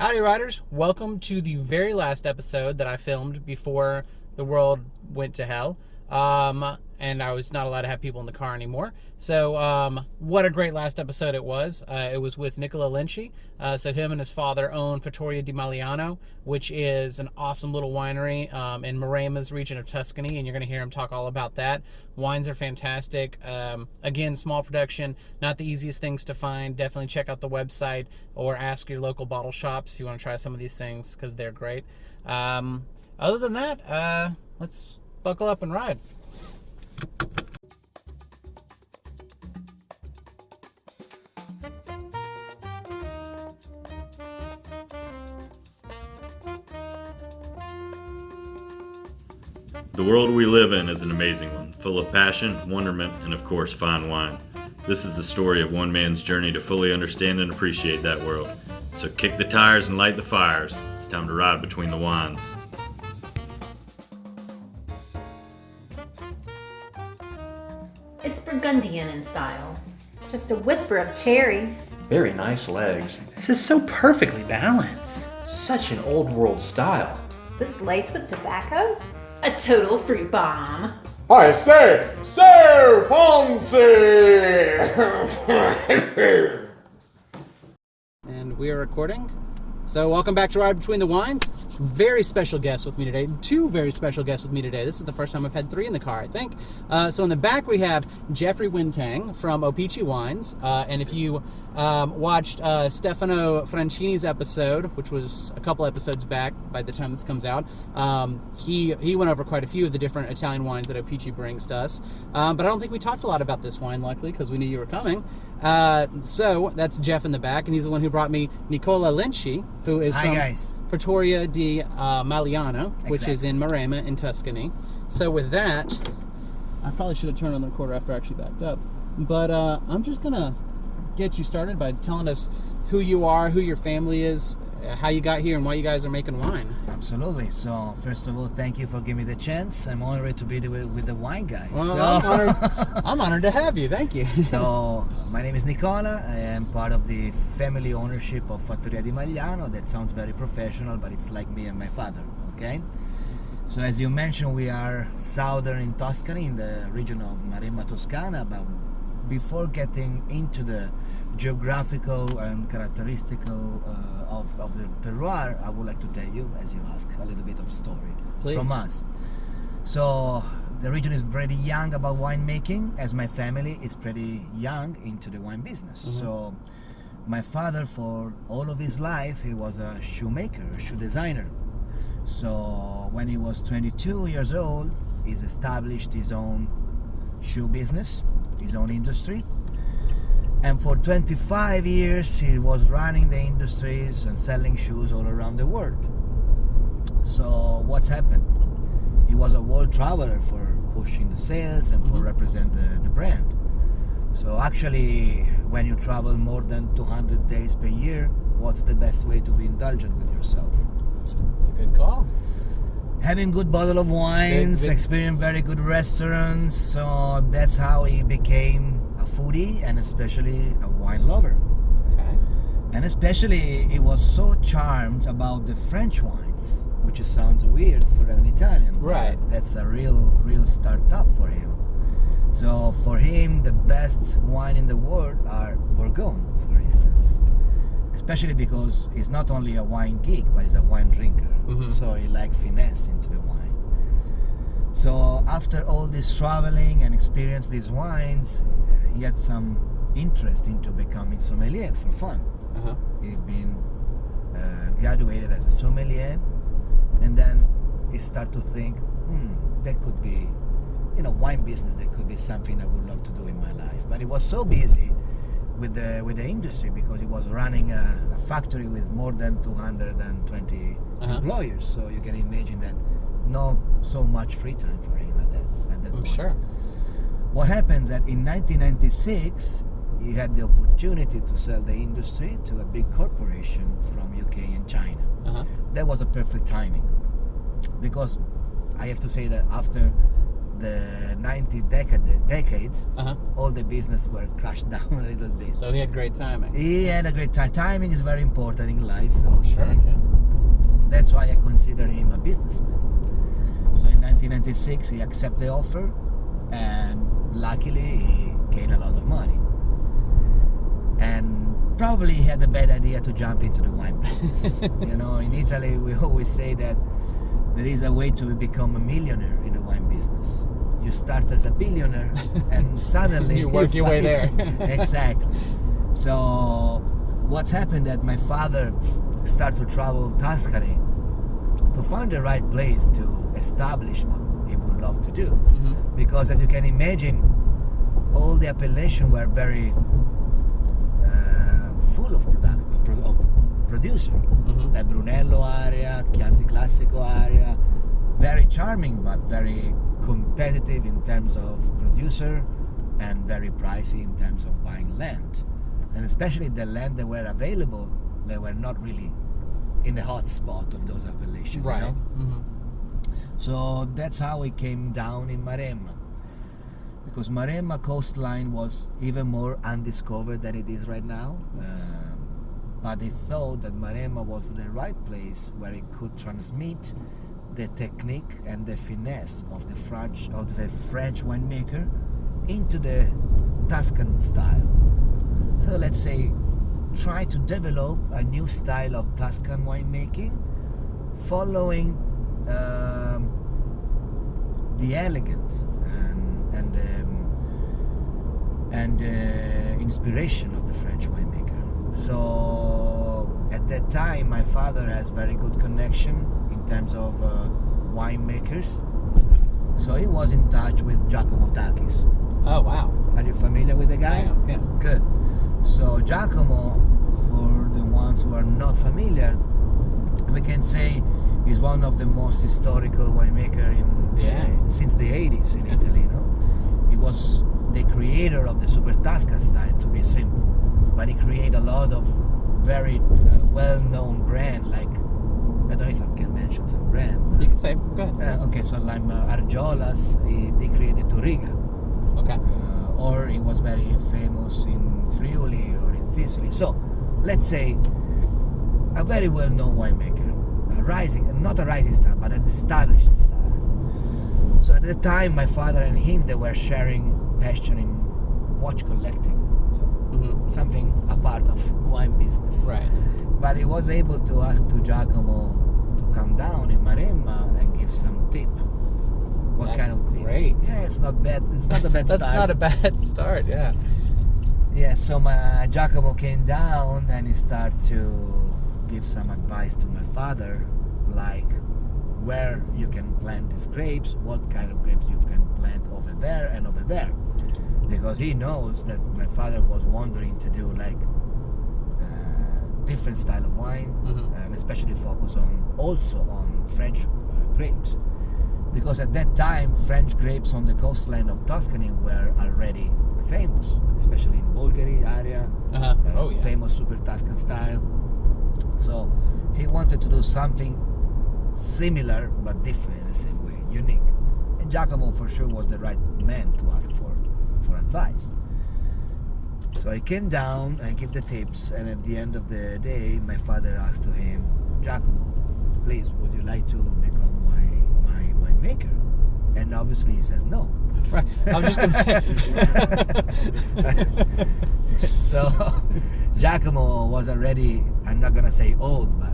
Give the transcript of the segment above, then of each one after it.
Howdy, riders. Welcome to the very last episode that I filmed before the world went to hell. And I was not allowed to have people in the car anymore. So, what a great last episode it was. It was with Nicola Lenci. So him and his father own Fattoria di Magliano, which is an awesome little winery in Maremma's region of Tuscany, and you're going to hear him talk all about that. Wines are fantastic. Again, small production, not the easiest things to find. Definitely check out the website or ask your local bottle shops if you want to try some of these things, because they're great. Other than that, let's buckle up and ride. The world we live in is an amazing one, full of passion, wonderment, and of course, fine wine. This is the story of one man's journey to fully understand and appreciate that world. So kick the tires and light the fires. It's time to ride between the wines. It's Burgundian in style. Just a whisper of cherry. Very nice legs. This is so perfectly balanced. Such an old world style. Is this laced with tobacco? A total fruit bomb. I say, so fancy! And we are recording. So welcome back to Ride Between the Wines. Very special guests with me today. Two very special guests with me today. This is the first time I've had three in the car, I think. So in the back we have Jeffrey Wintang from E10 Wines. And if you watched Stefano Francini's episode, which was a couple episodes back by the time this comes out, he went over quite a few of the different Italian wines that E10 brings to us. But I don't think we talked a lot about this wine, luckily, because we knew you were coming. So that's Jeff in the back, and he's the one who brought me Nicola Lenci, who is from Fattoria di Magliano, which is in Maremma in Tuscany. So with that, I probably should have turned on the recorder after I actually backed up. But I'm just going to get you started by telling us who you are, who your family is, how you got here, and why you guys are making wine. Absolutely. So, first of all, thank you for giving me the chance. I'm honored to be with the wine guy. Well, I'm honored to have you. Thank you. So, my name is Nicola. I am part of the family ownership of Fattoria di Magliano. That sounds very professional, but it's like me and my father, okay? So, as you mentioned, we are southern in Tuscany, in the region of Maremma, Toscana. But before getting into the geographical and characteristical of the terroir, I would like to tell you, as you ask, a little bit of story from us. So the region is pretty young about winemaking, as my family is pretty young into the wine business. Mm-hmm. So my father, for all of his life, he was a shoemaker, a shoe designer. So when he was 22 years old, he's established his own shoe business, his own industry. And for 25 years, he was running the industries and selling shoes all around the world. So what's happened? He was a world traveler for pushing the sales and for represent the brand. So actually, when you travel more than 200 days per year, what's the best way to be indulgent with yourself? It's a good call. Having good bottle of wines, experience very good restaurants. So that's how he became a foodie and especially a wine lover. Okay. And especially he was so charmed about the French wines, which sounds weird for an Italian. Right. That's a real startup for him. So for him, the best wine in the world are Bourgogne, for instance. Especially because he's not only a wine geek, but he's a wine drinker. Mm-hmm. So he likes finesse into the wine. So after all this traveling and experience these wines, he had some interest into becoming sommelier for fun. Uh-huh. He's been graduated as a sommelier, and then he started to think, that could be, wine business. That could be something I would love to do in my life. But he was so busy with the industry because he was running a factory with more than 220 employers. So you can imagine that not so much free time for him at that point. Sure. What happens that in 1996 he had the opportunity to sell the industry to a big corporation from UK and China. That was a perfect timing, because I have to say that after the 90 decades, all the business were crashed down a little bit. So he had great timing. He had a great time. Timing is very important in life, I would say. Yeah. That's why I consider him a businessman. So in 1996, he accepted the offer, and luckily he gained a lot of money. And probably he had a bad idea to jump into the wine business. You know, in Italy, we always say that there is a way to become a millionaire in the wine business. You start as a billionaire, and suddenly You work your way there. Exactly. So what's happened that my father started to travel Tuscany to find the right place to establish what he would love to do. Because as you can imagine, all the appellations were very full of producer. La Brunello area, Chianti Classico area, very charming but very competitive in terms of producer and very pricey in terms of buying land. And especially the land that were available, they were not really in the hot spot of those appellations. Right. You know? So that's how it came down in Maremma. Because Maremma coastline was even more undiscovered than it is right now. But they thought that Maremma was the right place where it could transmit the technique and the finesse of the French winemaker into the Tuscan style. So let's say try to develop a new style of Tuscan winemaking, following the elegance and the inspiration of the French winemaker. So at that time, my father has very good connection in terms of winemakers. So he was in touch with Giacomo Takis. Oh, wow. Are you familiar with the guy? I am, yeah. Good. So Giacomo, for the ones who are not familiar, we can say he's one of the most historical winemaker since the 80s in Italy. No? He was the creator of the Super Tuscan style, to be simple, but he created a lot of very well-known brand, like, I don't know if I can mention some brand. You can say, go ahead. Okay, so like Argiolas, he created Turriga. Okay. Or he was very famous in Friuli or in Sicily. So, let's say a very well-known winemaker, not a rising star, but an established star. So at the time, my father and him, they were sharing passion in watch collecting. So something apart of wine business. Right. But he was able to ask to Giacomo to come down in Maremma and give some tip. What That's kind of tips? great. Yeah, it's not bad. It's not a bad That's start. not a bad start, yeah. Yeah, so my Giacomo came down and he started to give some advice to my father, like where you can plant these grapes, what kind of grapes you can plant over there and over there. Because he knows that my father was wanting to do like different style of wine, and especially focus also on French grapes. Because at that time, French grapes on the coastline of Tuscany were already famous, especially in Bulgari area, famous Super Tuscan style. So he wanted to do something similar but different in the same way, unique. And Giacomo for sure was the right man to ask for advice. So I came down and give the tips, and at the end of the day, my father asked to him, Giacomo, please, would you like to become my winemaker? And obviously he says no. Right. I was just going to say. So Giacomo was already, I'm not going to say old, but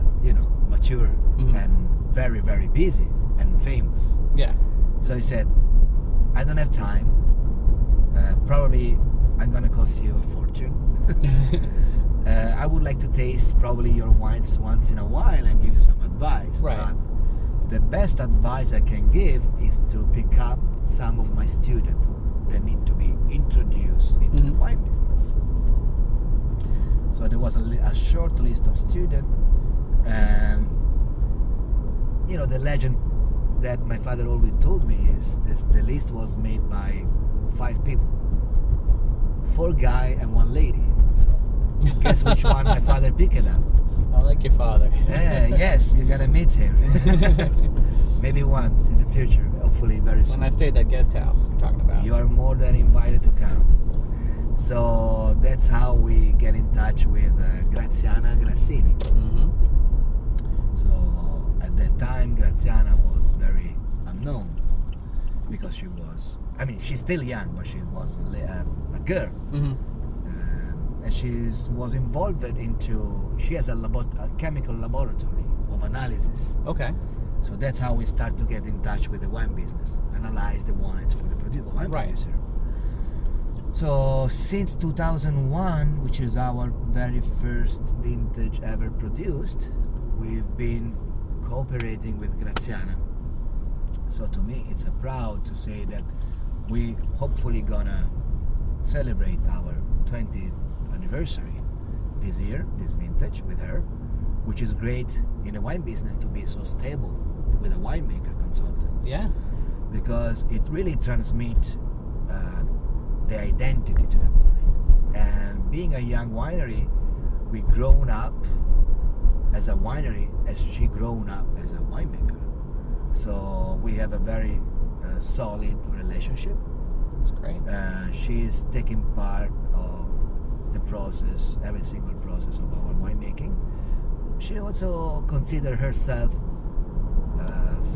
mature and very, very busy and famous. Yeah. So he said, I don't have time. Probably I'm going to cost you a fortune. I would like to taste probably your wines once in a while and give you some advice. Right. But the best advice I can give is to pick up some of my students that need to be introduced into the wine business. So there was a short list of students, and the legend that my father always told me is the list was made by 5 people, 4 guys and 1 lady. So guess which one my father picked up? I like your father. Yes, you're gonna meet him. Maybe once in the future, hopefully very soon. When I stayed at that guest house you're talking about. You are more than invited to come. So that's how we get in touch with Graziana Grassini. Mm-hmm. So at that time, Graziana was very unknown because she was, I mean, she's still young, but she was a girl. Mm-hmm. And she was involved into, she has a chemical laboratory of analysis. Okay. So that's how we start to get in touch with the wine business, analyze the wines for the wine Right. producer. So since 2001, which is our very first vintage ever produced, we've been cooperating with Graziana. So to me, it's a proud to say that we hopefully gonna celebrate our 20th anniversary this year, this vintage with her, which is great in the wine business to be so stable with a winemaker consultant, Yeah. because it really transmits the identity to the wine. And being a young winery, we grown up as a winery as she grown up as a winemaker. So we have a very solid relationship. That's great. She's taking part of the process, every single process of our winemaking. She also considers herself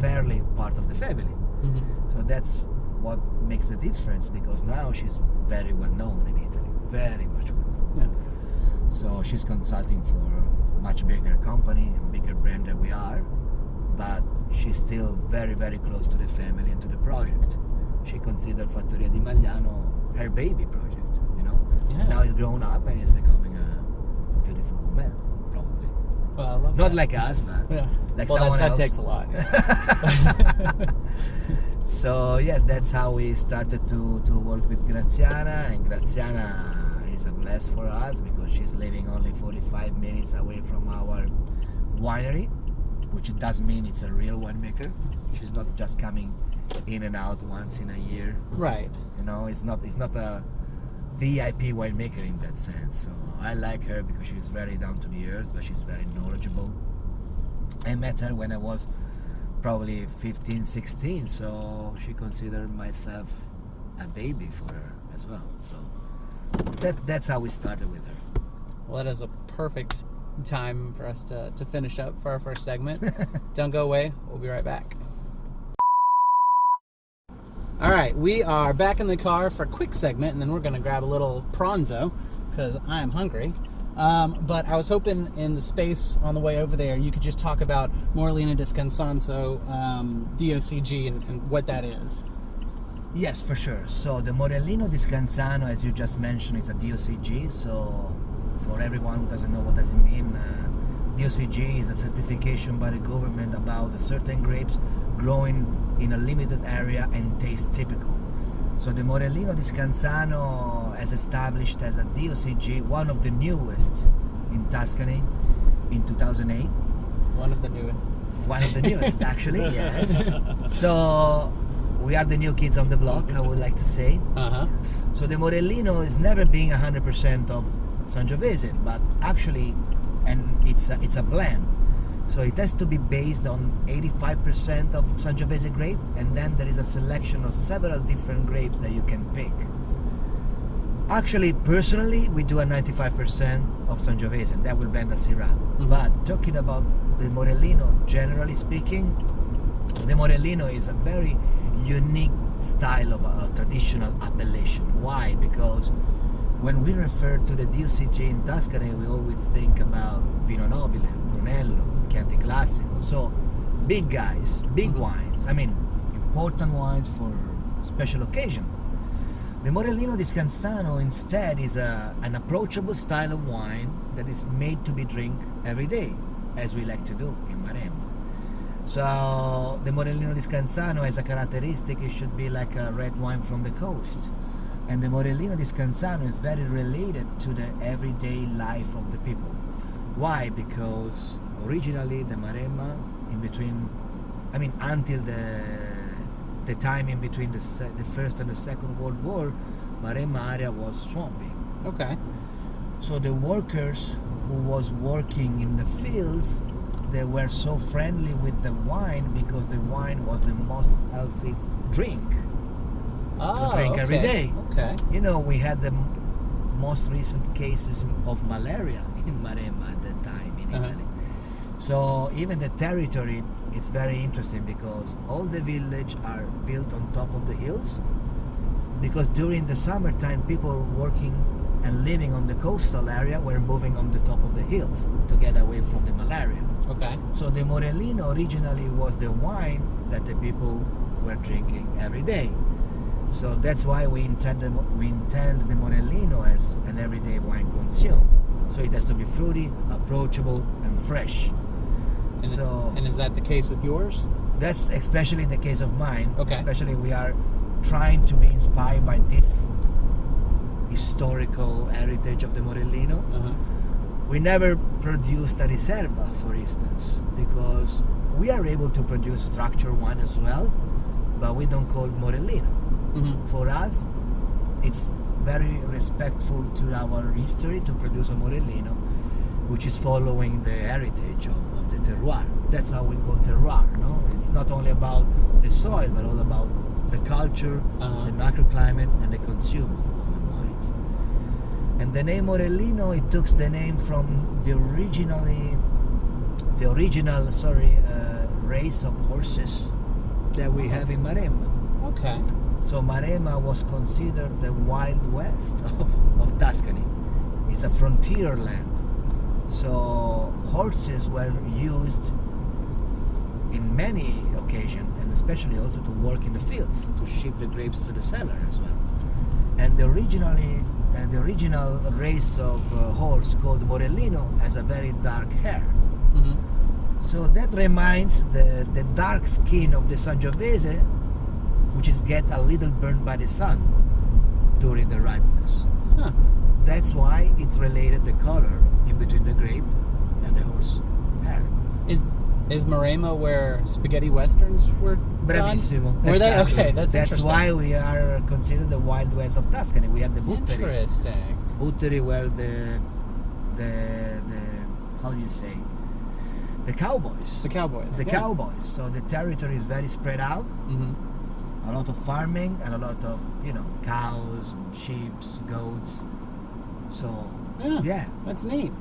fairly part of the family. Mm-hmm. So that's what makes the difference, because now she's very well known in Italy, very much well known. Yeah. So she's consulting for a much bigger company and bigger brand than we are, but she's still very, very close to the family and to the project. She considers Fattoria di Magliano her baby project, you know? Yeah. Now he's grown up and he's becoming a beautiful man, probably. Well, I love Not that. like us, but Yeah. like Well, someone that else. takes a lot. Yeah. So yes, that's how we started to work with Graziana, and Graziana is a bless for us because she's living only 45 minutes away from our winery, which does mean it's a real winemaker. She's not just coming in and out once in a year. Right. You know, it's not a VIP winemaker in that sense. So I like her because she's very down to the earth, but she's very knowledgeable. I met her when I was probably 15, 16, so she considered myself a baby for her as well. So that's how we started with her. Well, that is a perfect time for us to finish up for our first segment. Don't go away. We'll be right back. All right, we are back in the car for a quick segment, and then we're going to grab a little pranzo because I am hungry. But I was hoping in the space on the way over there, you could just talk about Morellino di Scansanzo, DOCG, and what that is. Yes, for sure. So the Morellino di Scanzano, as you just mentioned, is a DOCG. So for everyone who doesn't know what does it mean, DOCG is a certification by the government about a certain grapes growing in a limited area and taste typical. So the Morellino di Scanzano has established as a DOCG, one of the newest in Tuscany in 2008. One of the newest. One of the newest, actually, yes. So we are the new kids on the block, I would like to say. Uh-huh. So the Morellino is never being 100% of Sangiovese, but actually, and it's a blend. So it has to be based on 85% of Sangiovese grape, and then there is a selection of several different grapes that you can pick. Actually, personally, we do a 95% of Sangiovese, and that will blend a Syrah. Mm-hmm. But talking about the Morellino, generally speaking, the Morellino is a very unique style of a traditional appellation. Why? Because when we refer to the DOCG in Tuscany, we always think about Vino Nobile, Brunello, Chianti Classico. So big guys, big wines. I mean, important wines for special occasion. The Morellino di Scanzano instead is an approachable style of wine that is made to be drink every day, as we like to do in Maremma. So the Morellino di Scanzano has a characteristic, it should be like a red wine from the coast. And the Morellino di Scanzano is very related to the everyday life of the people. Why? Because originally the Maremma, until the time in between the First and the Second World War, Maremma area was swampy. Okay. So the workers who was working in the fields they were so friendly with the wine because the wine was the most healthy drink to drink every day. Okay. You know, we had the most recent cases of malaria in Maremma at that time in Italy. So even the territory, it's very interesting because all the village are built on top of the hills, because during the summertime people working and living on the coastal area were moving on the top of the hills to get away from the malaria. Okay. So the Morellino originally was the wine that the people were drinking every day. So that's why we intend the Morellino as an everyday wine consumed. So it has to be fruity, approachable, and fresh. And is that the case with yours? That's especially the case of mine. Okay. Especially we are trying to be inspired by this historical heritage of the Morellino. We never produced a Riserva, for instance, because we are able to produce structured wine as well, but we don't call it Morellino. For us, it's very respectful to our history to produce a Morellino, which is following the heritage of the terroir. That's how we call terroir, no? It's not only about the soil, but all about the culture, the microclimate, and the consume of the wines. And the name Morellino, it took the name from the original race of horses that we have in Maremma. Okay. So Maremma was considered the Wild West of Tuscany. It's a frontier land. So horses were used in many occasions, and especially also to work in the fields, to ship the grapes to the cellar as well. And the original race of horse called Morellino has a very dark hair. So that reminds the dark skin of the Sangiovese, which is get a little burned by the sun during the ripeness. That's why it's related the color in between the grape and the horse hair. Is Maremma where spaghetti westerns were Bravissimo. done? Were they? Exactly. Okay, that's interesting. why we are considered the Wild West of Tuscany. We have the Butteri. Interesting. Butteri were the how do you say? The cowboys. The cowboys. The cowboys. So the territory is very spread out. A lot of farming and a lot of, cows and sheep, goats. So yeah. That's neat.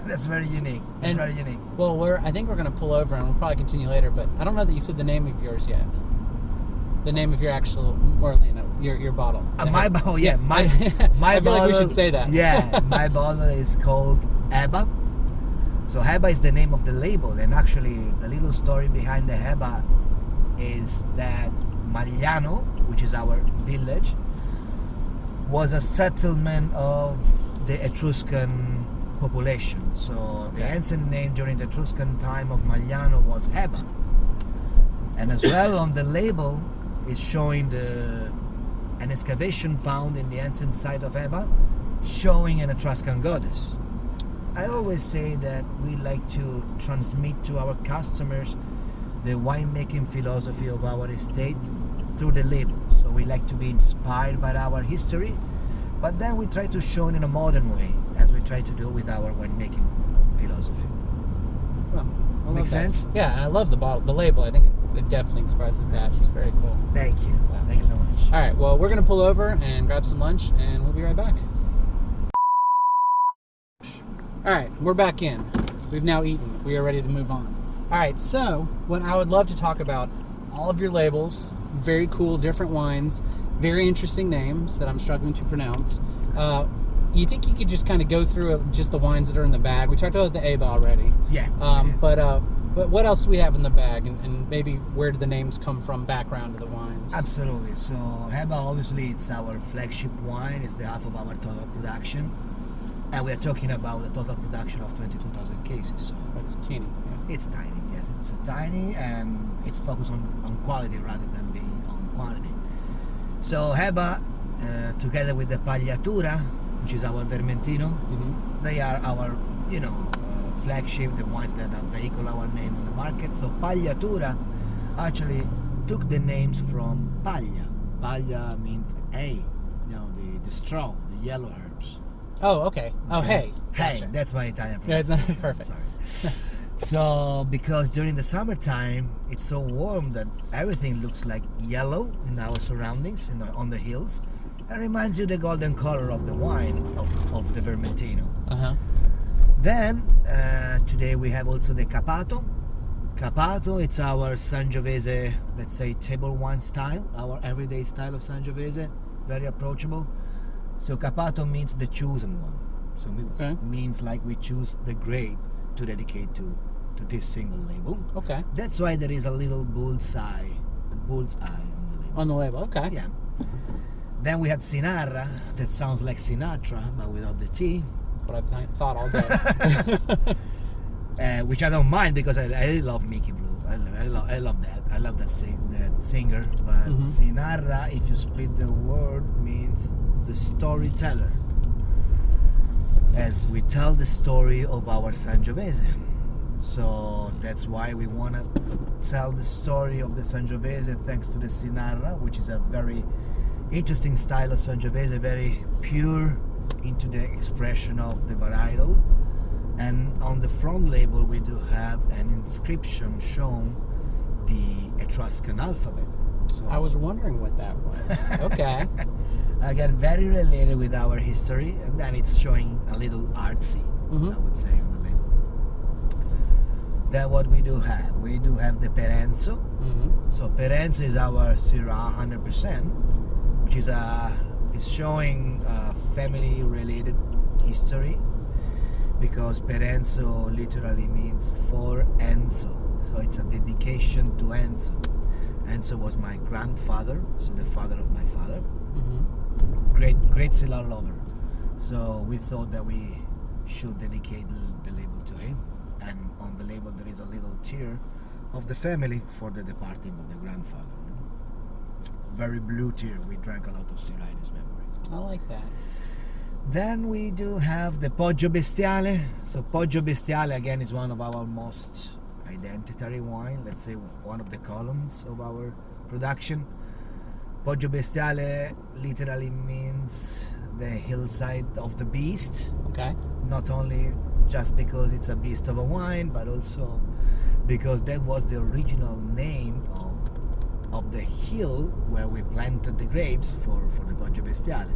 That's very unique. Very unique. Well, I think we're going to pull over and we'll probably continue later, but I don't know that you said the name of yours yet. The name of your actual Morellino, your bottle. My bottle, yeah. My I feel bottle, like we should say that. Yeah, my bottle is called Heba. So Heba is the name of the label, and actually the little story behind the Heba is that Magliano, which is our village, was a settlement of the Etruscan population. So the ancient name during the Etruscan time of Magliano was Heba. And as well on the label is showing an excavation found in the ancient site of Heba showing an Etruscan goddess. I always say that we like to transmit to our customers the winemaking philosophy of our estate through the label. So we like to be inspired by our history, but then we try to show it in a modern way, as we try to do with our winemaking philosophy. Well, I love Make that. sense? Yeah, and I love the label. I think it definitely expresses that. It's very cool. Thank you. Thank you so much. All right, well, we're going to pull over and grab some lunch, and we'll be right back. All right, we're back in. We've now eaten. We are ready to move on. All right, so what I would love to talk about, all of your labels, very cool, different wines, very interesting names that I'm struggling to pronounce. You think you could just kind of go through just the wines that are in the bag? We talked about the Eba already. Yeah. But what else do we have in the bag, and maybe where do the names come from, background of the wines? Absolutely. So Heba, obviously, it's our flagship wine. It's the half of our total production. And we are talking about the total production of 22,000 cases. So It's teeny. Yeah. it's tiny, yes. It's tiny, and it's focused on quality rather than being on quantity. So Heba, together with the Pagliatura, which is our Vermentino, they are our, flagship, the wines that vehicle our name on the market. So Pagliatura actually took the names from Paglia. Paglia means hay, the straw, the yellow herbs. Oh, okay. Oh, hey. Hey, Gotcha. that's my Italian Yeah, it's pronunciation. not perfect. Sorry. So, because during the summertime it's so warm that everything looks like yellow in our surroundings, on the hills. It reminds you the golden color of the wine of the Vermentino. Uh-huh. Then today we have also the Capato. Capato, it's our Sangiovese, let's say, table wine style, our everyday style of Sangiovese, very approachable. So Capato means the chosen one. So it means like we choose the grape to dedicate to this single label. Okay. That's why there is a little bullseye on the label. On the label, okay. Yeah. Then we had Sinarra, that sounds like Sinatra, but without the T. That's what I've thought all day. Which I don't mind because I love Mickey Blue. I love that. I love that singer. But Sinarra, if you split the word, means the storyteller. As we tell the story of our Sangiovese. So that's why we want to tell the story of the Sangiovese thanks to the Sinarra, which is a very interesting style of Sangiovese, very pure into the expression of the varietal. And on the front label we do have an inscription showing the Etruscan alphabet. So I was wondering what that was. Okay. Again, very related with our history, and then it's showing a little artsy, I would say, on the label. Then what we do have? We do have the Perenzo. So Perenzo is our Syrah 100%, which is showing family-related history, because Perenzo literally means for Enzo. So it's a dedication to Enzo. Enzo was my grandfather, so the father of my father. Great Syrah lover. So we thought that we should dedicate the label to him. And on the label there is a little tear of the family for the departing of the grandfather. Very blue tear. We drank a lot of Syrah in his memory. I like that. Then we do have the Poggio Bestiale. So Poggio Bestiale again is one of our most identitary wine, let's say one of the columns of our production. Poggio Bestiale literally means the hillside of the beast. Okay. Not only just because it's a beast of a wine, but also because that was the original name of the hill where we planted the grapes for the Poggio Bestiale.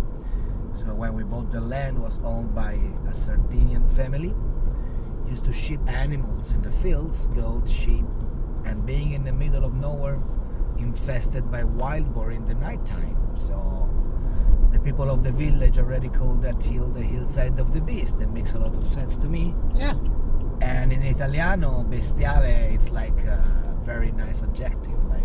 So when we bought the land, it was owned by a Sardinian family. Used to ship animals in the fields, goat, sheep, and being in the middle of nowhere, infested by wild boar in the nighttime. So the people of the village already called that hill the hillside of the beast. That makes a lot of sense to me. Yeah. And in Italiano, bestiale, it's like a very nice adjective. Like,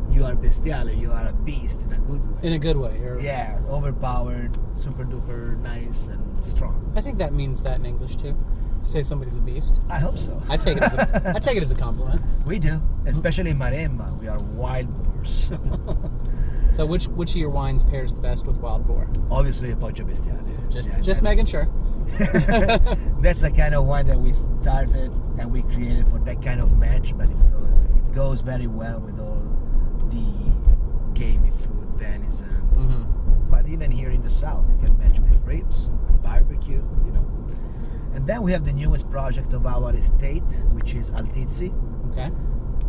you are bestiale, you are a beast in a good way. In a good way. Yeah, overpowered, super duper nice and strong. I think that means that in English too. Say somebody's a beast. I hope so. I take it as a compliment. We do, especially in Maremma. We are wild boars. So which of your wines pairs the best with wild boar? Obviously, a Poggio Bestiale. Just making sure. That's a kind of wine that we started and we created for that kind of match, but it goes very well with all the gamey food, venison. But even here in the south, you can match with ribs, barbecue, And then we have the newest project of our estate, which is Altizi. Okay.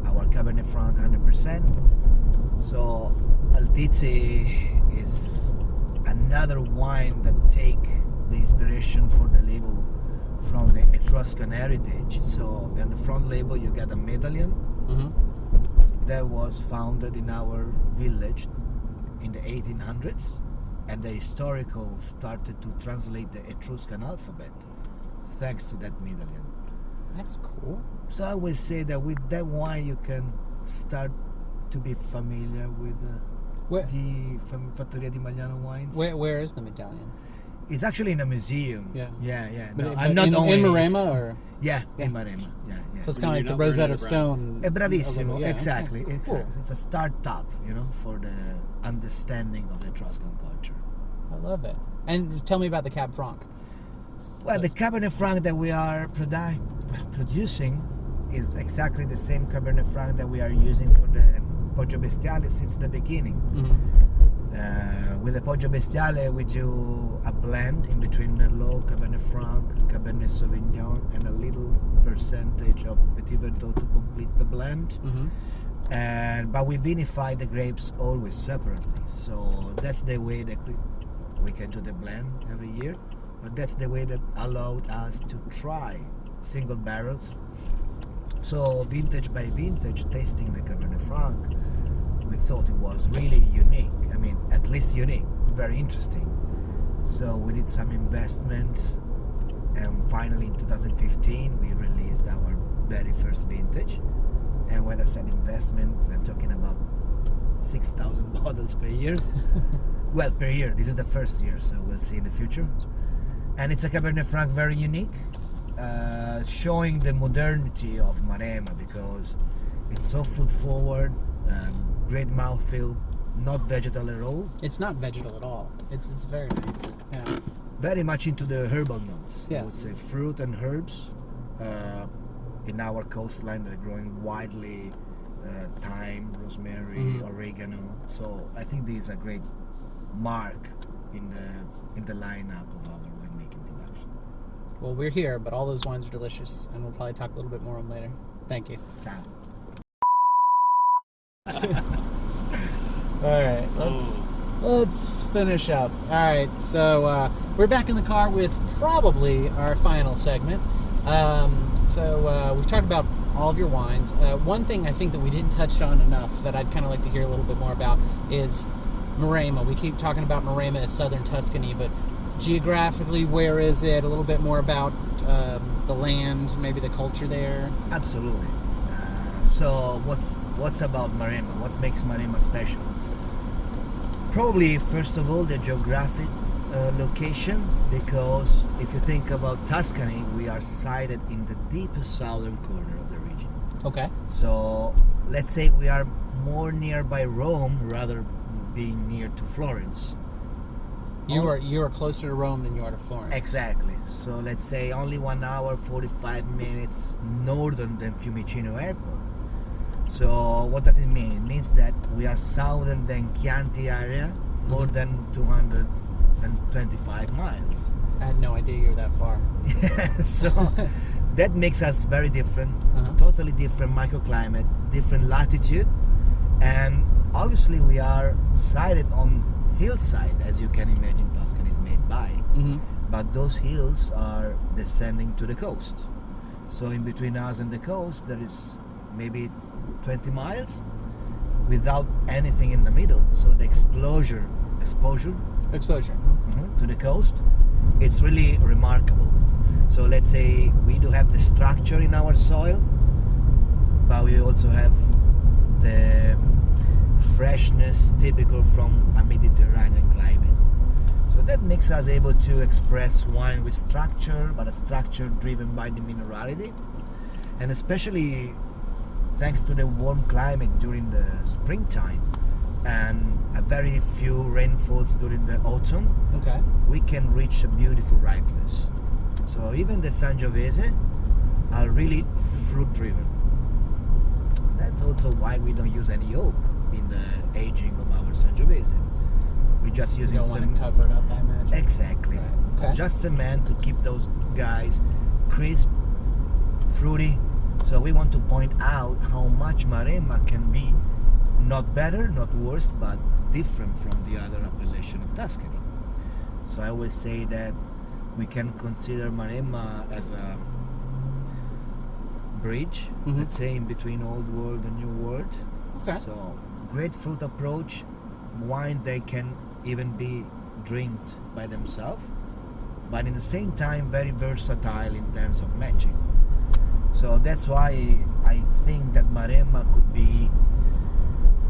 Our Cabernet Franc 100%. So Altizi is another wine that take the inspiration for the label from the Etruscan heritage. So on the front label you get a medallion that was founded in our village in the 1800s, and the historical started to translate the Etruscan alphabet thanks to that medallion. That's cool. So I will say that with that wine you can start to be familiar with the Fattoria di Magliano wines. Where is the medallion? It's actually in a museum. Yeah. No, But I'm not in Maremma, or yeah, in Maremma. Yeah. so it's kind of like the Rosetta Stone. Bravissimo, Yeah, exactly. okay, cool. It's a startup, for the understanding of the Etruscan culture. I love it. And tell me about the Cab Franc. Well, the Cabernet Franc that we are producing is exactly the same Cabernet Franc that we are using for the Poggio Bestiale since the beginning. With the Poggio Bestiale, we do a blend in between Merlot, Cabernet Franc, Cabernet Sauvignon, and a little percentage of Petit Verdot to complete the blend. But we vinify the grapes always separately. So that's the way that we can do the blend every year. But that's the way that allowed us to try single barrels. So vintage by vintage, tasting the Cabernet Franc, we thought it was really unique. I mean, at least unique, very interesting. So we did some investment, and finally in 2015 we released our very first vintage. And when I said investment, I'm talking about 6,000 bottles per year. Well, per year. This is the first year, so we'll see in the future. And it's a Cabernet Franc very unique, showing the modernity of Maremma, because it's so food forward, great mouthfeel, not vegetal at all. It's not vegetal at all. It's very nice. Yeah. Very much into the herbal notes. Yes. I would say fruit and herbs. In our coastline, they're growing widely. Thyme, rosemary, oregano. So I think these are great mark in the lineup of our winemaking production. Well, we're here, but all those wines are delicious, and we'll probably talk a little bit more on them later. Thank you. Ciao. All right, let's finish up. All right, so we're back in the car with probably our final segment. So we've talked about all of your wines. One thing I think that we didn't touch on enough that I'd kind of like to hear a little bit more about is Maremma. We keep talking about Maremma as southern Tuscany, but geographically, where is it? A little bit more about the land, maybe the culture there. Absolutely. So what's about Maremma? What makes Maremma special? Probably, first of all, the geographic location, because if you think about Tuscany, we are sited in the deepest southern corner of the region. Okay. So let's say we are more nearby Rome rather being near to Florence. You are closer to Rome than you are to Florence. Exactly. So let's say only 1 hour 45 minutes northern than Fiumicino Airport. So what does it mean? It means that we are southern than Chianti area, more than 225 miles. I had no idea you were that far. So that makes us very different, totally different microclimate, different latitude, and obviously we are sited on hillside, as you can imagine Tuscany is made by, but those hills are descending to the coast. So in between us and the coast there is maybe 20 miles without anything in the middle. So the exposure to the coast, it's really remarkable. So let's say we do have the structure in our soil, but we also have the freshness typical from a Mediterranean climate. So that makes us able to express wine with structure, but a structure driven by the minerality, and especially thanks to the warm climate during the springtime and a very few rainfalls during the autumn, we can reach a beautiful ripeness. So even the Sangiovese are really fruit driven. That's also why we don't use any oak in the aging of our Sangiovese. We just use cement. Cover it up, I imagine. Exactly. Right. So just cement to keep those guys crisp, fruity. So we want to point out how much Maremma can be not better, not worse, but different from the other appellation of Tuscany. So I always say that we can consider Maremma as a bridge, let's say, in between old world and new world. Okay. So great fruit approach, wines they can even be drinked by themselves, but in the same time very versatile in terms of matching. So that's why I think that Maremma could be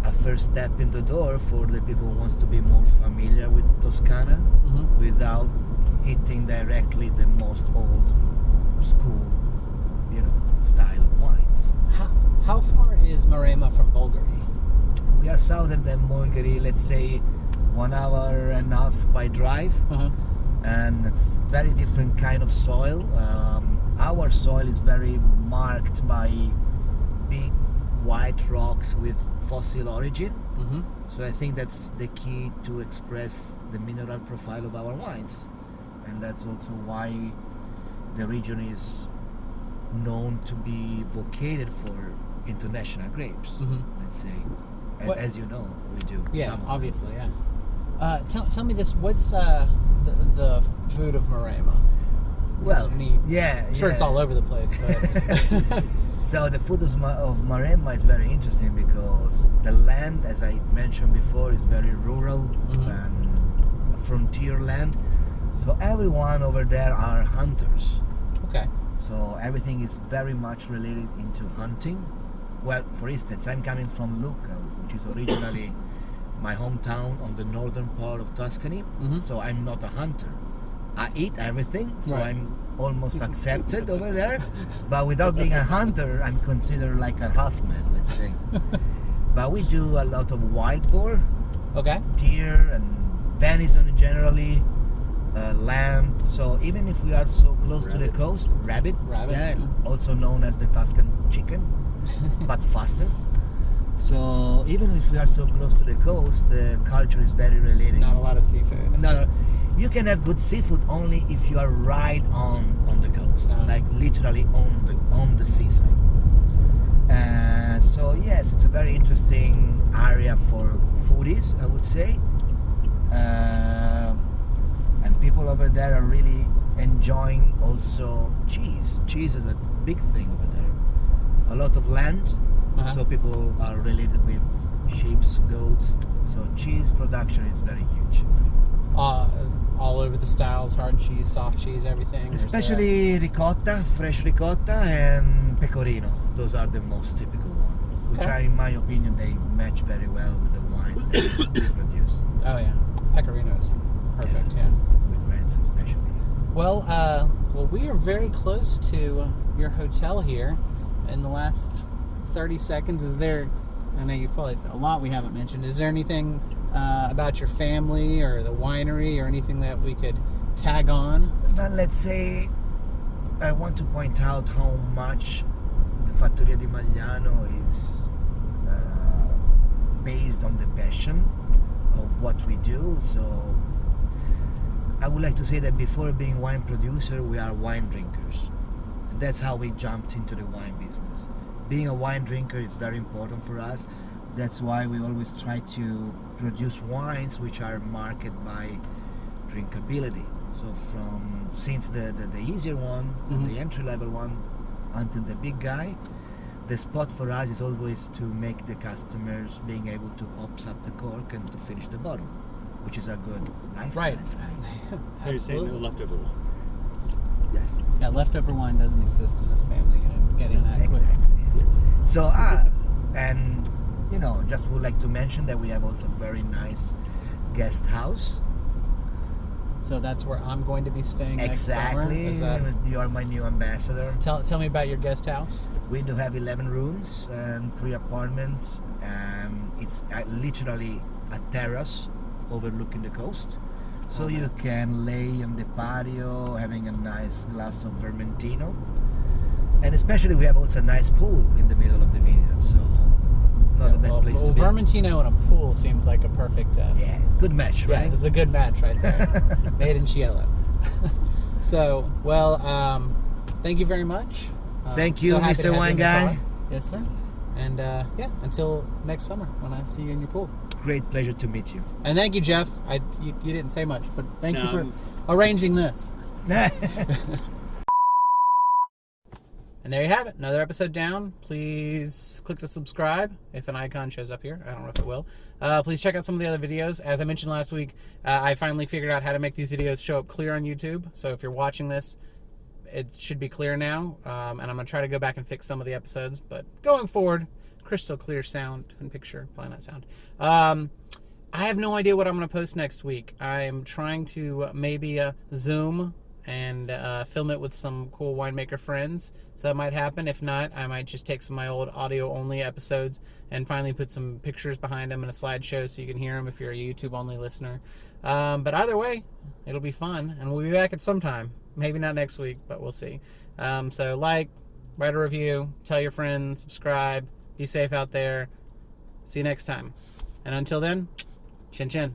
a first step in the door for the people who wants to be more familiar with Toscana without hitting directly the most old school, style of wines. How far is Maremma from Bulgari? We are southern than Bulgari, let's say 1 hour and a half by drive, and it's very different kind of soil. Our soil is very marked by big white rocks with fossil origin, So I think that's the key to express the mineral profile of our wines, and that's also why the region is known to be vocated for international grapes. Let's say, and What- as you know, we do. Yeah, some of them. obviously, yeah. Tell me this. What's the food of Maremma? Well, Any- yeah, Sure, it's yeah. all over the place, but So the food of Maremma is very interesting because the land, as I mentioned before, is very rural and a frontier land. So everyone over there are hunters. okay. So everything is very much related into hunting. Well, for instance, I'm coming from Lucca, which is originally my hometown on the northern part of Tuscany. So I'm not a hunter. I eat everything, so Right. I'm almost accepted over there. But without being a hunter, I'm considered like a half-man, let's say. But we do a lot of wild boar, Okay. deer, and venison generally, lamb. So even if we are so close to the coast, rabbit, Rabbit, yeah, yeah. also known as the Tuscan chicken, but faster. So even if we are so close to the coast, the culture is very related. Not a lot of seafood. No, you can have good seafood only if you are right on the coast, like literally on the seaside. So yes, it's a very interesting area for foodies, I would say. And people over there are really enjoying also cheese. Cheese is a big thing over there. A lot of land, so people are related with sheep, goats. So cheese production is very huge. All over the styles, hard cheese, soft cheese, everything. or is there- Especially ricotta, fresh ricotta, and pecorino. Those are the most typical ones, which Okay. are, in my opinion, they match very well with the wines that we produce, Oh yeah, Pecorino's perfect. Yeah. with reds especially. Well, we are very close to your hotel here. In the last 30 seconds, is there? I know you probably a lot we haven't mentioned. Is there anything about your family or the winery or anything that we could tag on? But let's say I want to point out how much the Fattoria di Magliano is based on the passion of what we do. So I would like to say that before being wine producer, we are wine drinkers. And that's how we jumped into the wine business. Being a wine drinker is very important for us. That's why we always try to produce wines which are marketed by drinkability. So since the easier one, the entry level one, until the big guy, the spot for us is always to make the customers being able to open up the cork and to finish the bottle, which is a good lifestyle. Right. So you're saying no leftover one? Yes. Yeah, leftover wine doesn't exist in this family. I'm getting that quick. Exactly. So and just would like to mention that we have also a very nice guest house. So that's where I'm going to be staying next summer. Exactly. Is that- You are my new ambassador. Tell me about your guest house. We do have 11 rooms and 3 apartments. It's literally a terrace overlooking the coast. So you can lay on the patio having a nice glass of Vermentino. And especially we have also a nice pool in the middle of the vineyard. So it's not a bad place to be. Vermentino and a pool seems like a perfect. Yeah, good match, Yeah, right? it's a good match right there. Made in Cielo. So, thank you very much. Thank you, so happy to Mr. have you Wine in the Guy. car. Yes, sir. And until next summer when I see you in your pool. Great pleasure to meet you. And thank you, Jeff. You didn't say much, but thank you No, for arranging this. And there you have it. Another episode down. Please click to subscribe if an icon shows up here. I don't know if it will. Please check out some of the other videos. As I mentioned last week, I finally figured out how to make these videos show up clear on YouTube. So if you're watching this, it should be clear now. And I'm going to try to go back and fix some of the episodes. But going forward, crystal clear sound and picture. Probably not sound. I have no idea what I'm going to post next week. I'm trying to maybe Zoom and film it with some cool winemaker friends. So that might happen. If not, I might just take some of my old audio-only episodes and finally put some pictures behind them in a slideshow so you can hear them if you're a YouTube-only listener. But either way, it'll be fun. And we'll be back at some time. Maybe not next week, but we'll see. So write a review, tell your friends, subscribe, be safe out there. See you next time. And until then, chin chin.